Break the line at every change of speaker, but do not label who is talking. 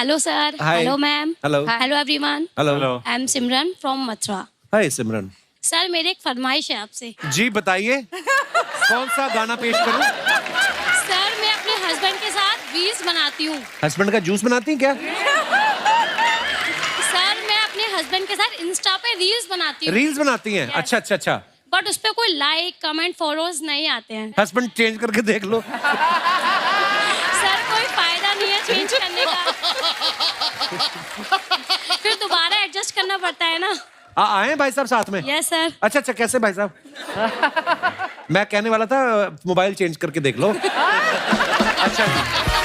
Hello sir,
Hi.
Hello ma'am,
Hello.
Hello everyone.
Hello.
I am Simran from Mathura.
Hi Simran.
Sir मेरी एक फरमाइश है आपसे।
जी बताइए, कौन सा गाना पेश करूं?
सर मैं अपने हस्बैंड के साथ रील्स बनाती हूँ।
हस्बैंड का जूस बनाती हैं क्या?
सर मैं अपने हस्बैंड के साथ इंस्टा पे रील्स बनाती हूँ।
रील्स बनाती हैं? अच्छा अच्छा अच्छा।
बट उस पे कोई लाइक कमेंट फॉलोअर्स नहीं आते हैं।
हस्बैंड चेंज करके देख लो।
सर कोई फायदा नहीं है चेंज करने का। फिर दोबारा एडजस्ट करना पड़ता है ना।
आए भाई साहब साथ में?
Yes sir.
अच्छा अच्छा, कैसे भाई साहब? मैं कहने वाला था मोबाइल चेंज करके देख लो। अच्छा जी।